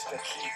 Nostalgie,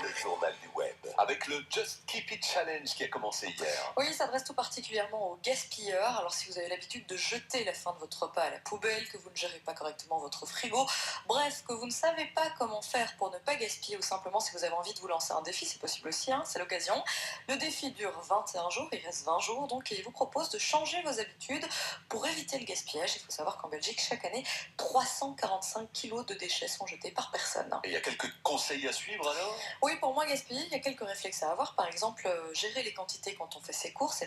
le journal du web, avec le Just Keep It Challenge qui a commencé hier. Oui, il s'adresse tout particulièrement aux gaspilleurs. Alors si vous avez l'habitude de jeter la fin de votre repas à la poubelle, que vous ne gérez pas correctement votre frigo, bref, que vous ne savez pas comment faire pour ne pas gaspiller ou simplement si vous avez envie de vous lancer un défi, c'est possible aussi, hein, c'est l'occasion. Le défi dure 21 jours, il reste 20 jours, donc il vous propose de changer vos habitudes pour éviter le gaspillage. Il faut savoir qu'en Belgique, chaque année, 345 kilos de déchets sont jetés par personne. Et il y a quelques conseils à suivre alors? Oui, pour moins gaspiller, il y a quelques réflexes à avoir. Par exemple, gérer les quantités quand on fait ses courses.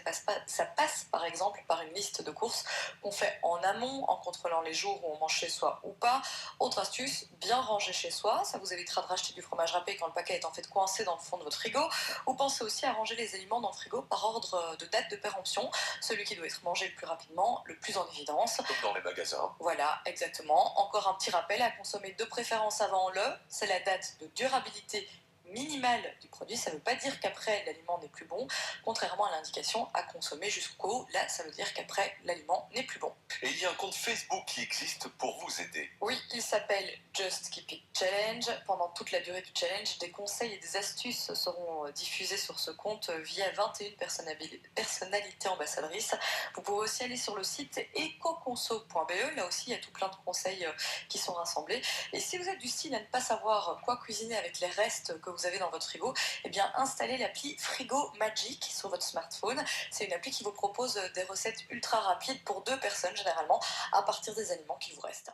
Ça passe par exemple par une liste de courses qu'on fait en amont, en contrôlant les jours où on mange chez soi ou pas. Autre astuce, bien ranger chez soi. Ça vous évitera de racheter du fromage râpé quand le paquet est en fait coincé dans le fond de votre frigo. Ou pensez aussi à ranger les aliments dans le frigo par ordre de date de péremption. Celui qui doit être mangé le plus rapidement, le plus en évidence. Comme dans les magasins. Voilà, exactement. Encore un petit rappel à consommer de préférence avant c'est la date de durabilité minimale du produit. Ça ne veut pas dire qu'après l'aliment n'est plus bon, contrairement à l'indication à consommer jusqu'au. Là, ça veut dire qu'après l'aliment n'est plus bon. Et il y a un compte Facebook qui existe pour vous aider. Oui, il s'appelle Just Keep It Challenge. Pendant toute la durée du challenge, des conseils et des astuces seront diffusés sur ce compte via 21 personnalités ambassadrices. Vous pouvez aussi aller sur le site ecoconso.be. Là aussi, il y a tout plein de conseils qui sont rassemblés. Et si vous êtes du style à ne pas savoir quoi cuisiner avec les restes que vous avez dans votre frigo, eh bien, installez l'appli Frigo Magic sur votre smartphone. C'est une appli qui vous propose des recettes ultra rapides pour deux personnes généralement à partir des aliments qu'il vous reste.